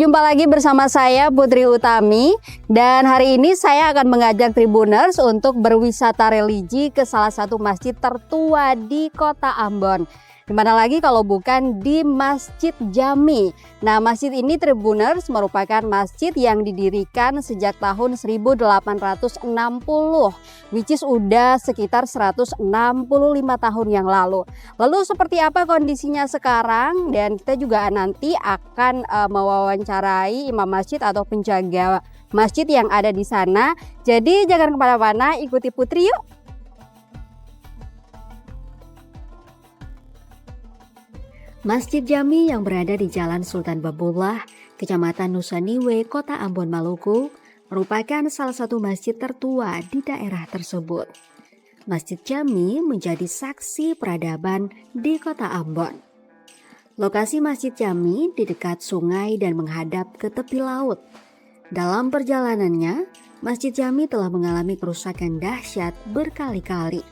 Jumpa lagi bersama saya Putri Utami, dan hari ini saya akan mengajak Tribuners untuk berwisata religi ke salah satu masjid tertua di Kota Ambon. Dimana lagi kalau bukan di Masjid Jami. Nah, masjid ini Tribuners merupakan masjid yang didirikan sejak tahun 1860, which is udah sekitar 165 tahun yang lalu. Lalu seperti apa kondisinya sekarang? Dan kita juga nanti akan mewawancarai imam masjid atau penjaga masjid yang ada di sana. Jadi jangan kemana-mana, ikuti Putri yuk. Masjid Jami yang berada di Jalan Sultan Babullah, Kecamatan Nusaniwe, Kota Ambon, Maluku, merupakan salah satu masjid tertua di daerah tersebut. Masjid Jami menjadi saksi peradaban di Kota Ambon. Lokasi Masjid Jami di dekat sungai dan menghadap ke tepi laut. Dalam perjalanannya, Masjid Jami telah mengalami kerusakan dahsyat berkali-kali.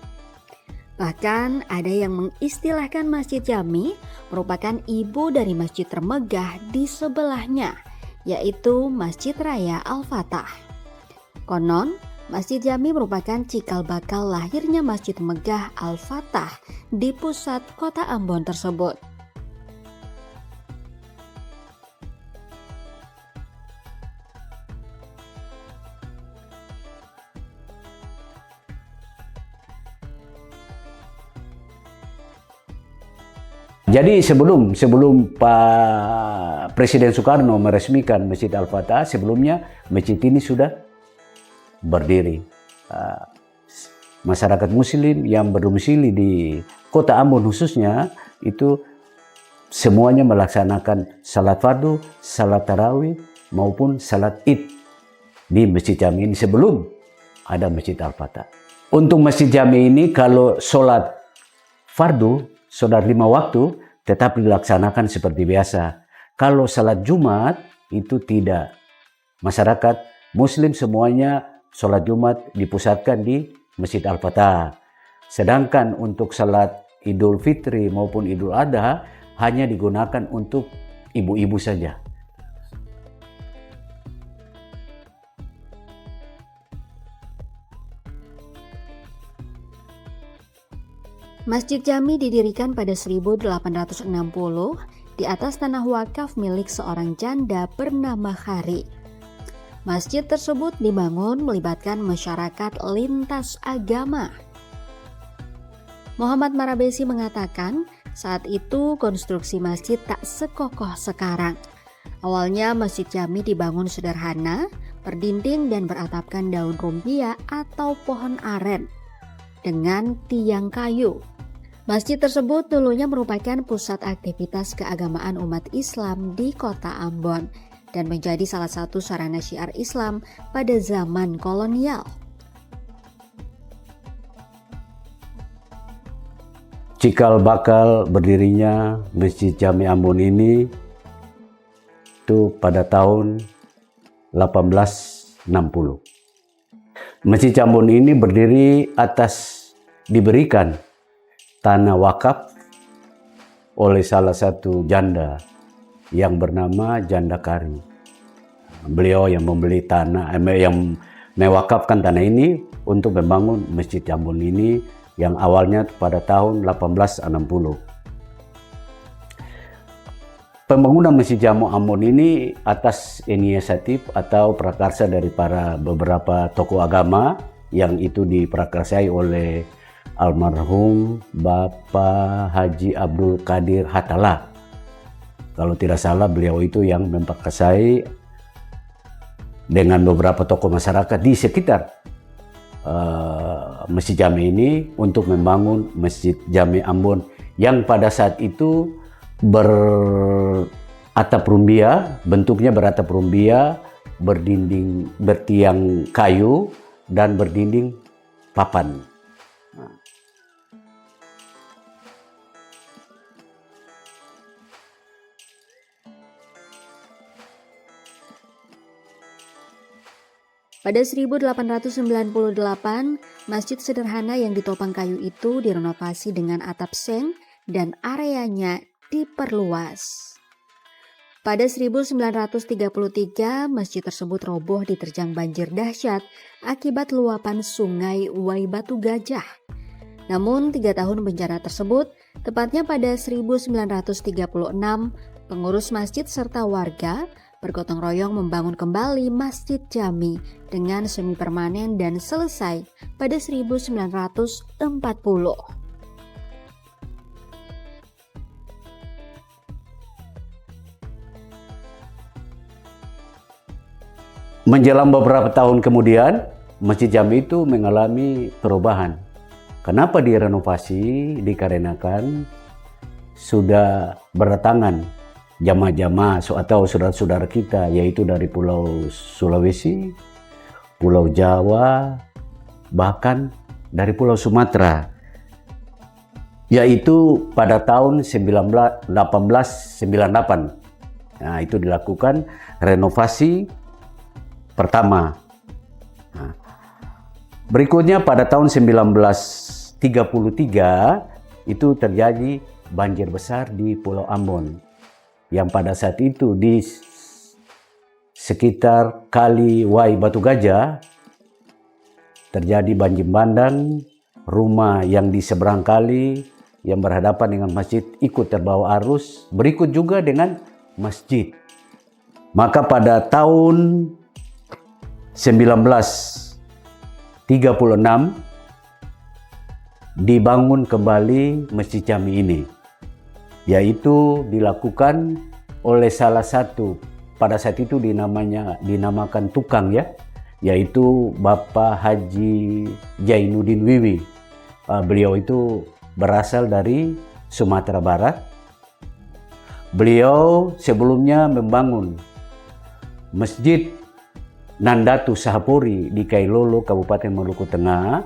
Bahkan ada yang mengistilahkan Masjid Jami merupakan ibu dari masjid termegah di sebelahnya, yaitu Masjid Raya Al-Fatah. Konon, Masjid Jami merupakan cikal bakal lahirnya Masjid Megah Al-Fatah di pusat Kota Ambon tersebut. Jadi sebelum Pak Presiden Soekarno meresmikan Masjid Al-Fatah, sebelumnya masjid ini sudah berdiri. Masyarakat Muslim yang berdomisili di Kota Ambon khususnya itu semuanya melaksanakan salat fardu, salat tarawih maupun salat id di Masjid Jami ini sebelum ada Masjid Al-Fatah. Untuk Masjid Jami ini kalau salat fardu, salat 5 waktu tetap dilaksanakan seperti biasa. Kalau salat Jumat itu tidak. Masyarakat Muslim semuanya salat Jumat dipusatkan di Masjid Al-Fatah. Sedangkan untuk salat Idul Fitri maupun Idul Adha hanya digunakan untuk ibu-ibu saja. Masjid Jami didirikan pada 1860 di atas tanah wakaf milik seorang janda bernama Khari. Masjid tersebut dibangun melibatkan masyarakat lintas agama. Muhammad Marabesi mengatakan, saat itu konstruksi masjid tak sekokoh sekarang. Awalnya Masjid Jami dibangun sederhana, berdinding dan beratapkan daun rumbia atau pohon aren dengan tiang kayu. Masjid tersebut dulunya merupakan pusat aktivitas keagamaan umat Islam di Kota Ambon dan menjadi salah satu sarana syiar Islam pada zaman kolonial. Cikal bakal berdirinya Masjid Jami Ambon ini itu pada tahun 1860. Masjid Ambon ini berdiri atas diberikan tanah wakaf oleh salah satu janda yang bernama Janda Kari. Beliau yang membeli tanah, yang mewakafkan tanah ini untuk membangun Masjid Ambon ini yang awalnya pada tahun 1860. Pembangunan Masjid Jami Ambon ini atas inisiatif atau prakarsa dari para beberapa tokoh agama yang itu diprakarsai oleh almarhum Bapak Haji Abdul Qadir Hatala. Kalau tidak salah beliau itu yang memprakarsai dengan beberapa tokoh masyarakat di sekitar Masjid Jami ini untuk membangun Masjid Jami Ambon yang pada saat itu beratap rumbia, bentuknya beratap rumbia, berdinding bertiang kayu dan berdinding papan. Pada 1898, masjid sederhana yang ditopang kayu itu direnovasi dengan atap seng dan areanya diperluas. Pada 1933, masjid tersebut roboh diterjang banjir dahsyat akibat luapan sungai Uwai Batu Gajah. Namun 3 tahun bencana tersebut, tepatnya pada 1936, pengurus masjid serta warga bergotong royong membangun kembali Masjid Jami dengan semi permanen dan selesai pada 1940. Menjelang beberapa tahun kemudian, Masjid Jami itu mengalami perubahan. Kenapa direnovasi? Dikarenakan sudah berdatangan jamaah-jamaah atau saudara-saudara kita, yaitu dari Pulau Sulawesi, Pulau Jawa, bahkan dari Pulau Sumatera, yaitu pada tahun 1898. Nah, itu dilakukan renovasi pertama. Nah, berikutnya pada tahun 1933 itu terjadi banjir besar di Pulau Ambon, yang pada saat itu di sekitar Kali Uwai Batu Gajah terjadi banjir bandang. Rumah yang di seberang kali yang berhadapan dengan masjid ikut terbawa arus, berikut juga dengan masjid. Maka pada tahun 1936 dibangun kembali Masjid Jami ini, yaitu dilakukan oleh salah satu, pada saat itu dinamakan tukang ya, yaitu Bapak Haji Jainuddin Wiwi. Beliau itu berasal dari Sumatera Barat. Beliau sebelumnya membangun Masjid Nandatu Sahapori di Kailolo, Kabupaten Maluku Tengah.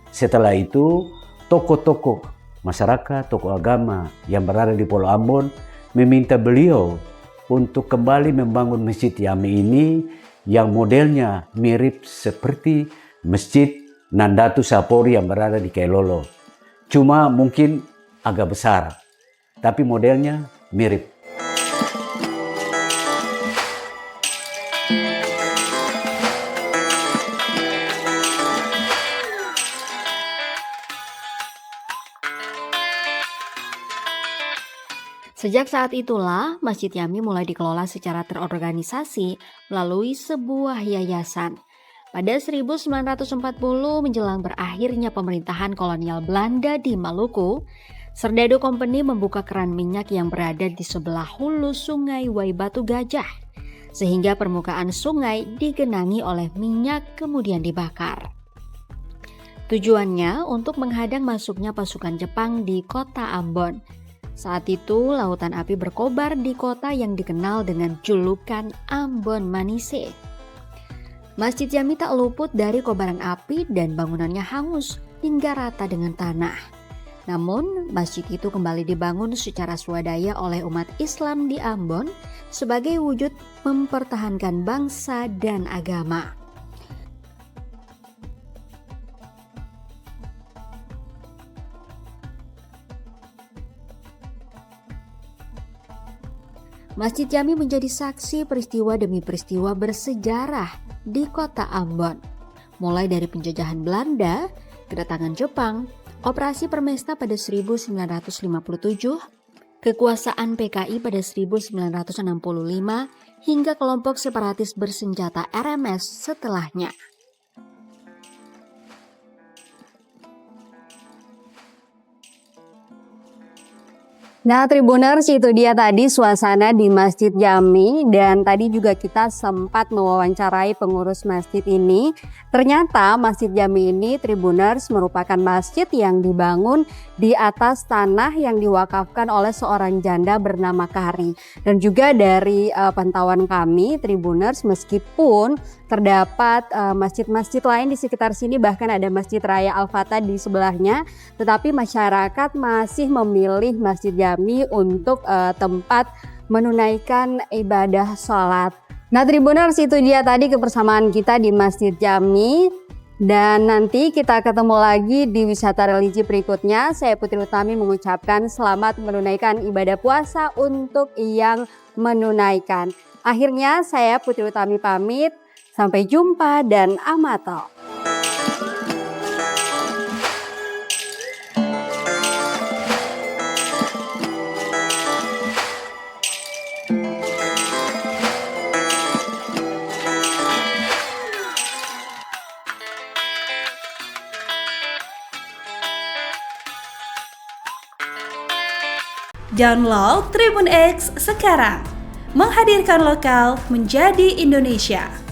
Setelah itu tokoh-tokoh masyarakat, tokoh agama yang berada di Pulau Ambon meminta beliau untuk kembali membangun Masjid Jami ini yang modelnya mirip seperti Masjid Nandatu Sahapori yang berada di Kailolo. Cuma mungkin agak besar, tapi modelnya mirip. Sejak saat itulah, Masjid Jami mulai dikelola secara terorganisasi melalui sebuah yayasan. Pada 1940 menjelang berakhirnya pemerintahan kolonial Belanda di Maluku, Serdadu Company membuka keran minyak yang berada di sebelah hulu sungai Uwai Batu Gajah, sehingga permukaan sungai digenangi oleh minyak kemudian dibakar. Tujuannya untuk menghadang masuknya pasukan Jepang di kota Ambon. Saat itu lautan api berkobar di kota yang dikenal dengan julukan Ambon Manise. Masjid Jami tak luput dari kobaran api dan bangunannya hangus hingga rata dengan tanah. Namun masjid itu kembali dibangun secara swadaya oleh umat Islam di Ambon sebagai wujud mempertahankan bangsa dan agama. Masjid Jami menjadi saksi peristiwa demi peristiwa bersejarah di kota Ambon. Mulai dari penjajahan Belanda, kedatangan Jepang, operasi Permesta pada 1957, kekuasaan PKI pada 1965, hingga kelompok separatis bersenjata RMS setelahnya. Nah, Tribuners, itu dia tadi suasana di Masjid Jami, dan tadi juga kita sempat mewawancarai pengurus masjid ini. Ternyata Masjid Jami ini, Tribuners, merupakan masjid yang dibangun di atas tanah yang diwakafkan oleh seorang janda bernama Kari. Dan juga dari pantauan kami, Tribuners, meskipun terdapat masjid-masjid lain di sekitar sini, bahkan ada Masjid Raya Al-Fatah di sebelahnya, tetapi masyarakat masih memilih Masjid Jami untuk tempat menunaikan ibadah sholat. Nah, Tribuners, itu dia tadi kebersamaan kita di Masjid Jami. Dan nanti kita ketemu lagi di wisata religi berikutnya. Saya Putri Utami mengucapkan selamat menunaikan ibadah puasa untuk yang menunaikan. Akhirnya saya Putri Utami pamit. Sampai jumpa dan amato. Download Tribun X sekarang, menghadirkan lokal menjadi Indonesia.